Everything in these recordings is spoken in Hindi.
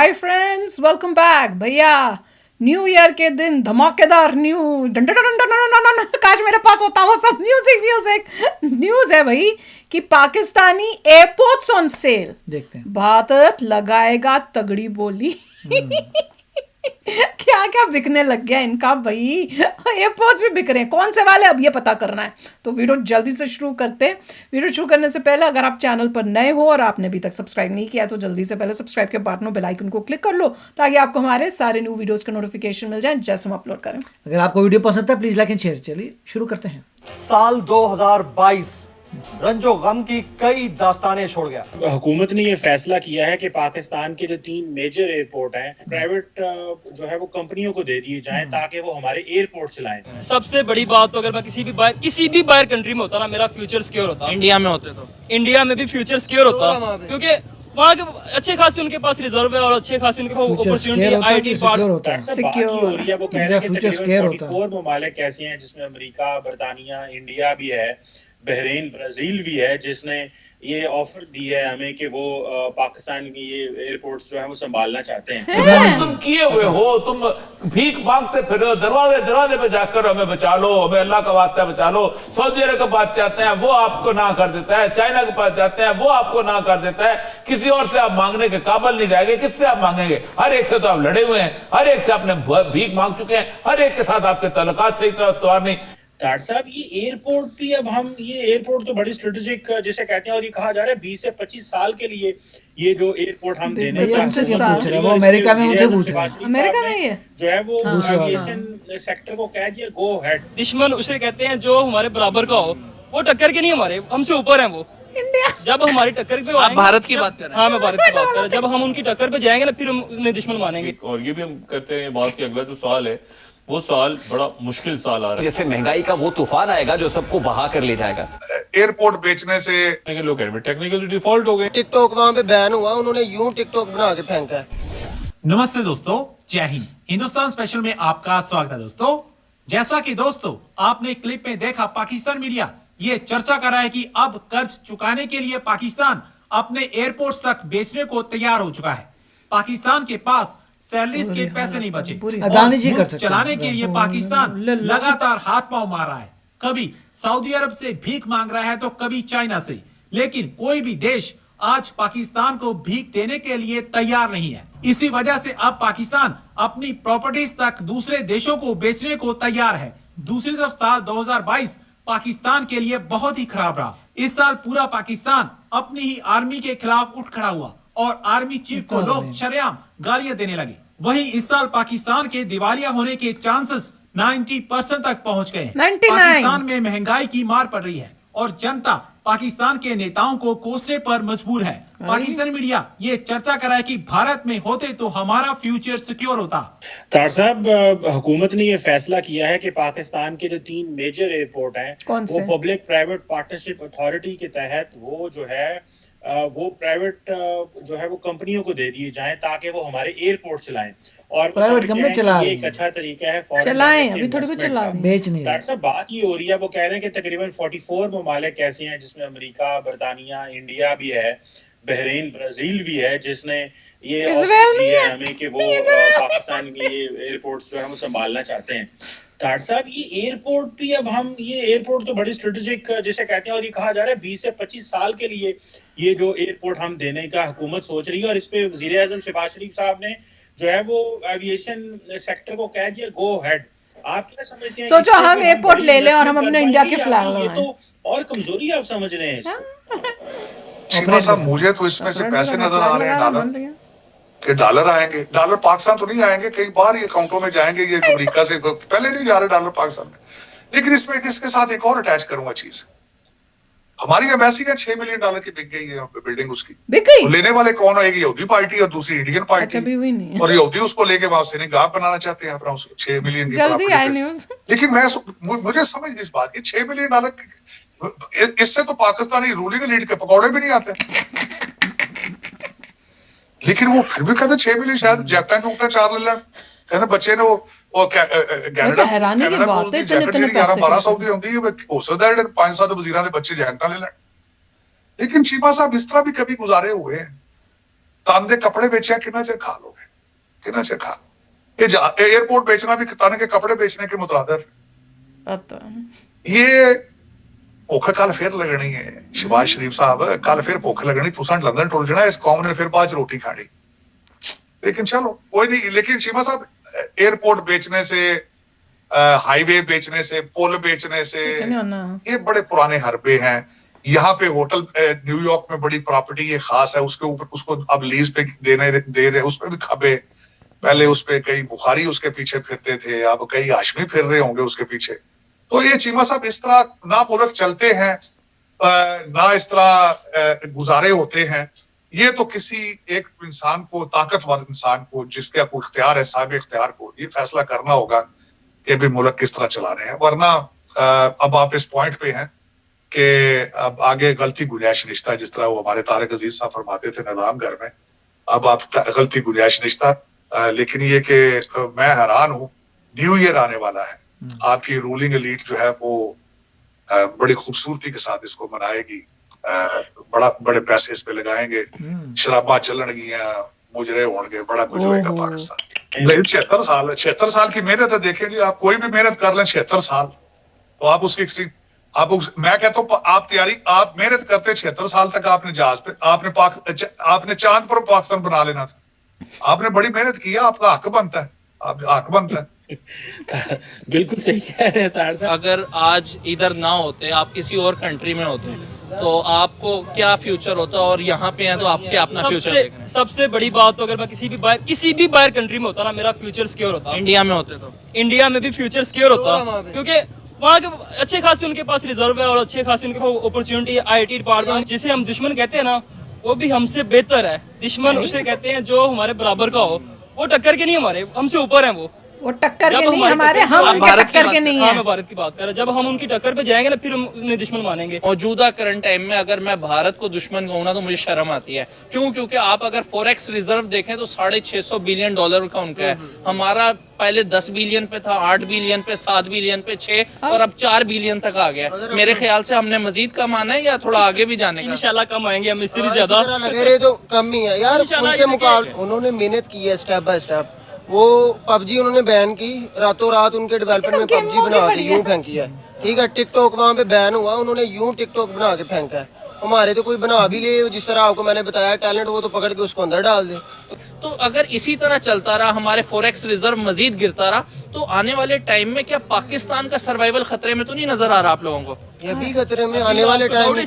हाय फ्रेंड्स, वेलकम बैक भैया। न्यू ईयर के दिन धमाकेदार काश मेरे पास होता वो सब न्यूज है भाई कि पाकिस्तानी एयरपोर्ट्स ऑन सेल। देखते हैं। भारत लगाएगा तगड़ी बोली। क्या क्या बिकने लग गया इनका भाई। एयरपोर्ट्स भी बिक रहे हैं, कौन से वाले अब ये पता करना है। तो वीडियो जल्दी से शुरू करते हैं। वीडियो शुरू करने से पहले अगर आप चैनल पर नए हो और आपने अभी तक सब्सक्राइब नहीं किया तो जल्दी से पहले सब्सक्राइब के बटन बेल आइकन को क्लिक कर लो ताकि आपको हमारे सारे न्यू वीडियोस के नोटिफिकेशन मिल जाए जैसे हम अपलोड करें। अगर आपको वीडियो पसंद है प्लीज लाइक एंड शेयर। चलिए शुरू करते हैं। साल 2022 रंजो गम की कई दास्तानें छोड़ गया। हुकूमत ने ये फैसला किया है कि पाकिस्तान के जो 3 मेजर एयरपोर्ट हैं प्राइवेट जो है वो कंपनियों को दे दिए जाएं ताकि वो हमारे एयरपोर्ट चलाएं। सबसे बड़ी बात तो अगर मैं किसी भी बाहर कंट्री में होता ना, मेरा फ्यूचर सिक्योर होता। इंडिया में होते तो इंडिया में भी फ्यूचर सिक्योर होता क्योंकि वहाँ के अच्छे खासे उनके पास रिजर्व है और अच्छे खासे उनके पास अपॉर्चुनिटी आईटी सिक्योर होता है। बात ये हो रही है, वो कह रहे हैं कि फ्यूचर सिक्योर होता है। 44 ममालिक ऐसे हैं जिसमें अमेरिका, बरतानिया, इंडिया भी है, बहरीन, ब्राजील भी है, जिसने ये ऑफर दी है हमें कि वो पाकिस्तान की ये एयरपोर्ट्स जो है वो संभालना चाहते हैं। तुम किए हुए हो, तुम भीख मांगते फिर दरवाजे दरवाजे पे जाकर हमें बचा लो, हमें अल्लाह का वास्ता बचा लो। सऊदी अरब के पास जाते हैं वो आपको ना कर देता है, चाइना के पास जाते हैं वो आपको ना कर देता है, किसी और से आप मांगने के काबिल नहीं रहेंगे। किससे आप मांगेंगे? हर एक से तो आप लड़े हुए हैं, हर एक से आपने भीख मांग चुके हैं, हर एक के साथ आपके तल्लुकात सही तरह इस्तवार नहीं। तार साहब, ये एयरपोर्ट भी अब हम ये एयरपोर्ट तो बड़ी स्ट्रेटेजिक जिसे कहते हैं, और ये कहा जा रहा है 20 से 25 साल के लिए ये जो एयरपोर्ट हम देने का वो अमेरिका में मुझे पूछ रहा है। अमेरिका में ये जो है वो एविएशन सेक्टर को कह दिया गो हेड। दुश्मन उसे कहते हैं जो हमारे बराबर का हो, वो टक्कर के नहीं, हमारे हमसे ऊपर है वो। जब हमारी टक्कर पे आप भारत की बात कर रहे हैं। हाँ, मैं भारत की बात कर रहा हूँ। जब हम उनकी टक्कर पे जाएंगे ना फिर हम उन्हें दुश्मन मानेंगे। और ये भी हम कहते हैं बात कि अगला जो साल है वो साल बड़ा मुश्किल साल आ रहा है। जैसे महंगाई का वो तूफान आएगा जो सबको बहा कर ले जाएगा। एयरपोर्ट बेचने से लोग टेक्निकल डिफॉल्ट हो गए। टिकटॉक वहाँ पे बैन हुआ, उन्होंने यूं टिकटॉक बना के फेंका है। नमस्ते दोस्तों, जय हिंद। हिंदुस्तान स्पेशल में आपका स्वागत है दोस्तों। जैसा कि दोस्तों आपने क्लिप में देखा, पाकिस्तान मीडिया ये चर्चा कर रहा है कि अब कर्ज चुकाने के लिए पाकिस्तान अपने एयरपोर्ट्स तक बेचने को तैयार हो चुका है। पाकिस्तान के पास सैलरीज के पैसे नहीं बचे, अदानी जी कर सकते हैं। चलाने के लिए पाकिस्तान लगातार हाथ पांव मार रहा है। कभी सऊदी अरब से भीख मांग रहा है तो कभी चाइना से, लेकिन कोई भी देश आज पाकिस्तान को भीख देने के लिए तैयार नहीं है। इसी वजह से अब पाकिस्तान अपनी प्रॉपर्टीज तक दूसरे देशों को बेचने को तैयार है। दूसरी तरफ साल 2022 पाकिस्तान के लिए बहुत ही खराब रहा। इस साल पूरा पाकिस्तान अपनी ही आर्मी के खिलाफ उठ खड़ा हुआ और आर्मी चीफ को लोग शरेआम गालियां देने लगे। वहीं इस साल पाकिस्तान के दिवालिया होने के चांसेस 90% तक पहुंच गए हैं। 99। पाकिस्तान में महंगाई की मार पड़ रही है और जनता पाकिस्तान के नेताओं को कोसने पर मजबूर है। पाकिस्तान मीडिया ये चर्चा कर रहा है कि भारत में होते तो हमारा फ्यूचर सिक्योर होता। तार साहब, हुकूमत ने ये फैसला किया है कि पाकिस्तान के जो 3 मेजर एयरपोर्ट हैं वो पब्लिक प्राइवेट पार्टनरशिप अथॉरिटी के तहत वो जो है वो प्राइवेट जो है वो कंपनियों को दे दिए जाएं ताकि वो हमारे एयरपोर्ट चलाएं। और प्राइवेट कंपनी चला ये एक अच्छा तरीका है फॉरेन चलाएं, अभी थोड़ी कुछ चला बेच नहीं। डॉक्टर साहब, बात ये हो रही है, वो कह रहे हैं कि तकरीबन 44 ममालिक ऐसे हैं जिसमें अमेरिका, बरतानिया, इंडिया भी है, बहरीन, ब्राजील भी है, जिसने ये ऑफर दी है हमें कि वो पाकिस्तान की ये एयरपोर्ट्स जो है वो संभालना चाहते हैं। डॉक्टर साहब, ये एयरपोर्ट भी अब हम ये एयरपोर्ट तो बड़ी स्ट्रेटेजिक जिसे कहते हैं, और ये कहा जा रहा है 20 से 25 साल के लिए ये जो एयरपोर्ट हम देने का हुकूमत सोच रही है। और इस पे वजीर आज़म शहबाज शरीफ साहब ने जो है वो एविएशन सेक्टर को कह दिया गो हेड। आप क्या समझते हैं? सोचो हम एयरपोर्ट ले लें और हम अपने इंडिया के फ्लैग ये लगाएं। तो और कमजोरी आप समझ रहे हैं इसको? चीमा साहब, मुझे तो इसमें से पैसे नजर आ रहे हैं डॉलर के। डॉलर आएंगे, डॉलर पाकिस्तान तो नहीं आएंगे, कई बार ये अकाउंटों में जाएंगे। ये अमेरिका से पहले नहीं जा रहे डॉलर पाकिस्तान में। लेकिन इसमें इसके साथ एक और अटैच करूंगा चीज। हमारी एम्बेसी का $6 मिलियन की बिक गई है बिल्डिंग उसकी। तो लेने वाले कौन है? एक यहूदी पार्टी और दूसरी इंडियन पार्टी। और यहूदी उसको लेके वहां से गांव बनाना चाहते हैं अपना 6 मिलियन की। जल्दी आए न्यूज़। लेकिन मुझे समझ इस बात की, $6 मिलियन इससे तो पाकिस्तानी रूलिंग लीड के पकौड़े भी नहीं आते। लेकिन वो फिर भी कहते 6 मिलियन शायद जैकटा चूकता 4 ले लें। कहते बच्चे ने वो हैरानी की बात है, इतने पैसे 1200 ਦੀ ਹੁੰਦੀ ਹੈ, ਹੋ ਸਕਦਾ है 5-7 वजीरां ਦੇ ਬੱਚੇ जैकटा ले लें। लेकिन चीमा साहब, इस तरह भी कभी गुजारे हुए हैं। तन दे कपड़े बेचे कितना चिर खा लोगे? कितना चिर खा ये एयरपोर्ट बेचना भी ताने के कपड़े बेचने के मुतरादिफ पता ये भुख कल फिर लगनी है शहबाज शरीफ साहब कल फिर भुख लगनी तुसा लंदन टुर जाना इस कौम ने फिर बाद च रोटी खानी लेकिन चलो कोई नहीं लेकिन चीमा साहब एयरपोर्ट बेचने से हाईवे बेचने से पुल बेचने से ये बड़े पुराने हरबे हैं यहाँ पे होटल न्यूयॉर्क में बड़ी प्रॉपर्टी ये खास है उसके ऊपर उसको अब लीज पे दे रहे उस पर भी खबे पहले उस पे कई बुखारी उसके पीछे फिरते थे अब कई हाशमी फिर रहे होंगे उसके पीछे तो ये चीमा साहब इस तरह ना मुल्क चलते हैं ना इस तरह गुजारे होते हैं ये तो किसी एक इंसान को ताकतवर इंसान को जिसका कोई इख्तियार है साहिब इख्तियार को ये फैसला करना होगा कि भी मुल्क किस तरह चला रहे हैं वरना अब आप इस पॉइंट पे हैं कि अब आगे गलती गुंजाइश निश्ता जिस तरह वो हमारे तारिक अजीज साहब फरमाते थे निजाम घर में अब आप गलती गुंजाइश निश्ता लेकिन ये कि मैं हैरान हूँ न्यू ईयर आने वाला है आपकी रूलिंग एलीट जो है वो बड़ी खूबसूरती के साथ इसको मनाएगी बड़े पैसे इस पे लगाएंगे शराबा चलनगियां मुजरे होंगे बड़ा कुछ होएगा पाकिस्तान 76 साल की मेहनत है देखेंगे आप कोई भी मेहनत कर लें 76 साल तो आप उसकी एक्सट्रीम मैं कहता हूँ आप मेहनत करते 76 साल तक आपने जहाज पे आपने चांद पर पाकिस्तान बना लेना था आपने बड़ी मेहनत की आपका हक बनता है हक बनता है बिल्कुल सही कह रहे हैं तार साहब। अगर आज इधर ना होते आप किसी और कंट्री में होते तो आपको क्या फ्यूचर होता और यहाँ पे हैं तो आप क्या अपना फ्यूचर सबसे बड़ी बात तो अगर मैं किसी भी बाहर कंट्री में होता ना मेरा फ्यूचर सिक्योर होता इंडिया में होते तो इंडिया में भी फ्यूचर सिक्योर होता क्योंकि वहाँ के अच्छे खासे उनके पास रिजर्व है और अच्छे खासे उनके पास अपॉर्चुनिटी IT डिपार्टमेंट जिसे हम दुश्मन कहते हैं ना वो भी हमसे बेहतर है दुश्मन उसे कहते हैं जो हमारे बराबर का हो वो टक्कर के नहीं हमारे हमसे ऊपर है वो टक्कर के नहीं हमारे हम उनके टक्कर के नहीं है मैं भारत की बात कर रहा जब हम उनकी टक्कर पे जाएंगे ना फिर हम उन्हें दुश्मन मानेंगे मौजूदा करंट टाइम में अगर मैं भारत को दुश्मन कहूँ ना तो मुझे शर्म आती है क्योंकि आप अगर फॉरेक्स रिजर्व देखें तो $650 बिलियन का उनका है हमारा पहले 10 बिलियन पे था 8 बिलियन पे 7 बिलियन पे 6 और अब 4 बिलियन तक आ गया मेरे ख्याल से हमने मजीद कम आना है या थोड़ा आगे भी जाने का इंशाल्लाह कम आएंगे हम इससे भी ज्यादा लगे रहे तो कम ही है यार उनसे मुकाबले उन्होंने मेहनत की है स्टेप बाय स्टेप वो PUBG उन्होंने बैन की रातों रात उनके डेवलपर में PUBG बना के यूं फेंकी है ठीक है टिकटॉक वहाँ पे बैन हुआ उन्होंने यूं टिकटॉक बना के फेंका है हमारे तो कोई बना भी ले जिस तरह आपको मैंने बताया टैलेंट वो तो पकड़ के उसको अंदर डाल दे तो अगर इसी तरह चलता रहा हमारे फॉरेक्स रिजर्व मजीद गिरता रहा तो आने वाले टाइम में क्या पाकिस्तान का सर्वाइवल खतरे में तो नहीं नजर आ रहा आप लोगों को ये भी खतरे में आने वाले टाइम में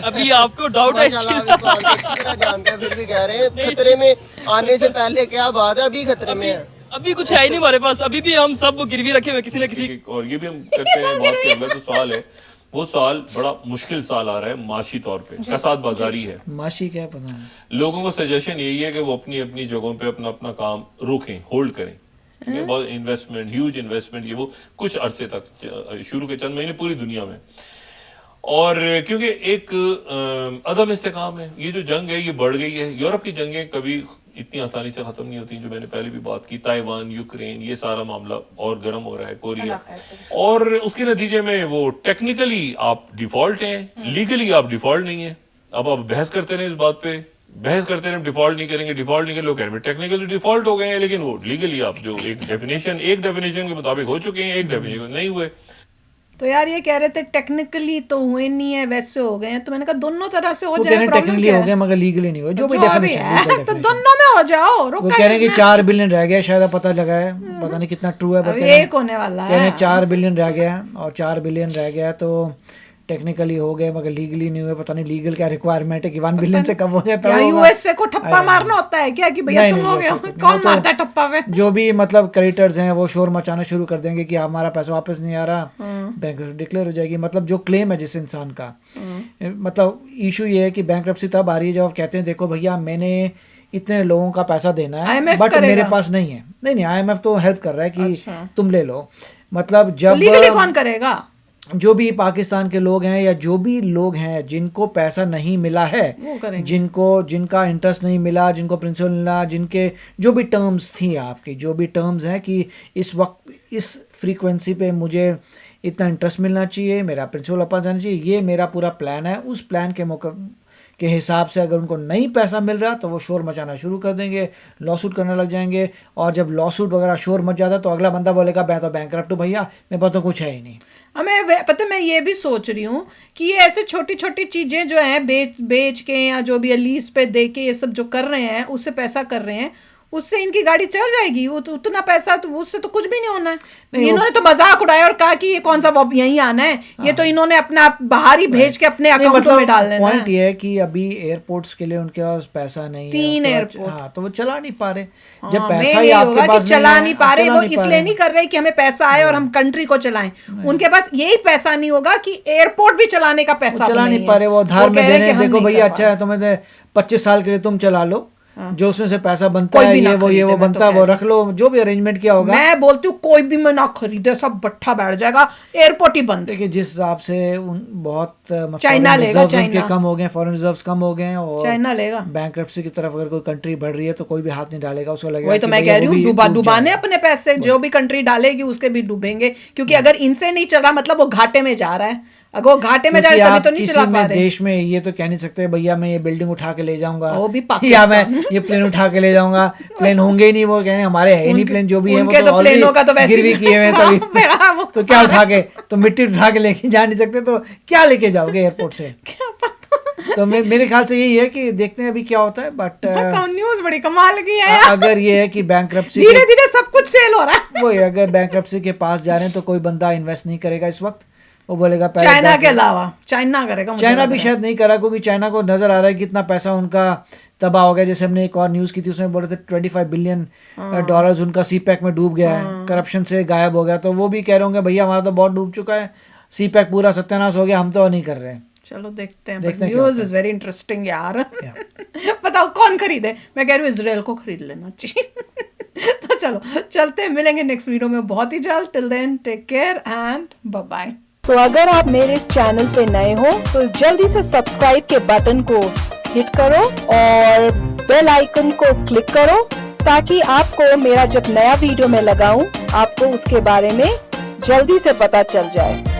अभी आपको डाउट है जानते हैं फिर भी कह रहे हैं खतरे में आने से पहले क्या बात है अभी खतरे में है अभी कुछ है ही नहीं हमारे पास अभी भी हम सब गिरवी रखे हुए किसी न किसी और ये भी हम करते हैं बात के अगला जो सवाल है वो साल बड़ा मुश्किल साल आ रहा है माशी तौर पे कसाद बाजारी है माशी क्या पता है लोगों को सजेशन यही है कि वो अपनी अपनी जगहों पे अपना अपना काम रोकें होल्ड करें ये बहुत इन्वेस्टमेंट ह्यूज इन्वेस्टमेंट ये वो कुछ अरसे तक शुरू के चंद महीने पूरी दुनिया में और क्योंकि एक अदम इस्तेकाम है ये जो जंग है ये बढ़ गई है यूरोप की जंगें कभी इतनी आसानी से खत्म नहीं होती जो मैंने पहले भी बात की ताइवान यूक्रेन ये सारा मामला और गर्म हो रहा है कोरिया और उसके नतीजे में वो टेक्निकली आप डिफॉल्ट हैं लीगली आप डिफॉल्ट नहीं है अब आप बहस करते रहे इस बात पे बहस करते रहे डिफॉल्ट नहीं करेंगे लोग कह रहे हैं टेक्निकली डिफॉल्ट हो गए हैं लेकिन वो लीगली आप जो एक डेफिनेशन के मुताबिक हो चुके हैं एक डेफिनेशन नहीं हुए तो यार ये कह रहे थे टेक्निकली तो हुए नहीं है वैसे हो गए हैं तो मैंने कहा दोनों तरह से हो जाए टेक्निकली हो गए मगर लीगली नहीं हुए जो भी डेफिनेशन तो दोनों में हो जाओ वो कह रहे हैं कि 4 बिलियन रह गया शायद पता लगा है पता नहीं कितना ट्रू है अभी एक होने वाला है कह रहे हैं 4 बिलियन रह गया और 4 बिलियन रह गया तो टेक्निकली हो गए मगर लीगली नहीं हुए पता नहीं लीगल क्या रिक्वायरमेंट है कि 1 बिलियन से कम हो गया तो यूएसए को ठप्पा मारना होता है क्या कि भैया तुम हो गए कौन मारता है ठप्पा पे जो भी मतलब क्रेडिटर्स हैं वो शोर मचाना शुरू कर देंगे कि हमारा पैसा वापस नहीं आ रहा बैंकरप्सी डिक्लेयर हो जाएगी मतलब जो क्लेम है जिस इंसान का मतलब इशू ये है कि बैंकरप्सी तब आ रही है जब आप कहते हैं देखो भैया मैंने इतने लोगों का पैसा देना है बट मेरे पास नहीं है नहीं IMF तो हेल्प कर रहा है कि तुम ले लो मतलब जब लीगली कौन करेगा जो भी पाकिस्तान के लोग हैं या जो भी लोग हैं जिनको पैसा नहीं मिला है जिनका इंटरेस्ट नहीं मिला जिनको प्रिंसिपल मिला जिनके जो भी टर्म्स थी आपकी जो भी टर्म्स हैं कि इस वक्त इस फ्रीक्वेंसी पे मुझे इतना इंटरेस्ट मिलना चाहिए मेरा प्रिंसिपल अपन जाना चाहिए ये मेरा पूरा प्लान है उस प्लान के हिसाब से अगर उनको नहीं पैसा मिल रहा तो वो शोर मचाना शुरू कर देंगे, लॉसूट करने लग जाएंगे। और जब लॉसूट वगैरह शोर मच जाता है तो अगला बंदा बोलेगा मैं तो बैंकरप्ट हूँ भैया, मेरे पास तो कुछ है ही नहीं। पता मैं ये भी सोच रही हूँ कि ये ऐसे छोटी छोटी चीजें जो हैं बेच के या जो भी लीज पे दे के ये सब जो कर रहे हैं उससे पैसा कर रहे हैं, उससे इनकी गाड़ी चल जाएगी। उतना पैसा तो उससे तो कुछ भी नहीं होना है। इन्होंने तो मजाक उड़ाया और कहा कि ये कौन सा यहीं आना है, ये तो इन्होंने अपना बाहर ही भेज के अपने अकाउंटों में डाल लेना है। पॉइंट ये है कि अभी एयरपोर्ट्स के लिए उनके पास पैसा नहीं है, 3 एयरपोर्ट, हाँ, तो वो चला नहीं पा रहे। जब हाँ, पैसा ही आपके पास चला नहीं पा रहे, वो इसलिए नहीं कर रहे कि हमें पैसा आए और हम कंट्री को चलाएं। उनके पास यही पैसा नहीं होगा कि एयरपोर्ट भी चलाने का पैसा चला नहीं पा रहे। वो उधार में दे रहे, देखो भैया अच्छा है तुम्हें 25 साल के लिए तुम चला लो, जो उसमें से पैसा बनता है ये वो बनता है वो रख लो, जो भी अरेंजमेंट किया होगा। मैं बोलती हूँ कोई भी मैं ना खरीदे, सब बट्ठा बैठ जाएगा, एयरपोर्ट ही बंद। देखिए जिस हिसाब से बहुत चाइना लेगा, चाइना कम हो गए, फॉरेन रिजर्व्स कम हो गए और चाइना लेगा। बैंकरप्सी की तरफ अगर कोई कंट्री बढ़ रही है तो कोई भी हाथ नहीं डालेगा, उसको लगेगा वही तो मैं कह रही हूँ, डुबाने अपने पैसे, जो भी कंट्री डालेगी उसके भी डूबेंगे, क्योंकि अगर इनसे नहीं चल रहा मतलब वो घाटे में जा रहा है। अगर वो घाटे में जा रहे तभी तो नहीं चला पा रहे। देश में ये तो कह नहीं सकते भैया मैं ये बिल्डिंग उठा के ले जाऊंगा, वो भी या मैं ये प्लेन उठा के ले जाऊंगा, प्लेन होंगे ही नहीं, वो कहेंगे हमारे है ही नहीं प्लेन, जो भी है वो तो प्लेनों का तो वैसे गिरवी किए हुए सभी। तो क्या उठा के, तो मिट्टी उठा के लेके जा नहीं सकते, तो क्या लेके जाओगे एयरपोर्ट से? तो मेरे ख्याल से यही है कि देखते हैं अभी क्या होता है। बट न्यूज़ बड़ी कमाल की है। अगर ये है कि बैंकरप्सी धीरे धीरे सब कुछ सेल हो रहा है, वो अगर बैंकरप्सी के पास जा रहे हैं तो कोई बंदा इन्वेस्ट नहीं करेगा इस वक्त, वो बोलेगा चाइना के अलावा चाइना करेगा। चाइना भी शायद नहीं करा, क्योंकि चाइना को नजर आ रहा है कितना पैसा उनका तबाह हो गया। जैसे हमने एक और न्यूज़ की थी, उसमें बोल रहे थे $25 बिलियन उनका सीपैक में डूब गया है, करप्शन से गायब हो गया। तो वो भी कह रहे होंगे भैया हमारा तो बहुत डूब चुका है, सीपैक पूरा सत्यानाश हो गया, हम तो नहीं कर रहे हैं। चलो देखते हैं। न्यूज़ इज वेरी इंटरेस्टिंग यार। बताओ कौन खरीदे? मैं कह रही हूँ इजराइल को खरीद लेना चाहिए। तो चलो चलते हैं, मिलेंगे नेक्स्ट वीडियो में बहुत ही जल्द। Till then take care and bye bye. तो अगर आप मेरे इस चैनल पे नए हो तो जल्दी से सब्सक्राइब के बटन को हिट करो और बेल आइकन को क्लिक करो, ताकि आपको मेरा जब नया वीडियो मैं लगाऊं आपको उसके बारे में जल्दी से पता चल जाए।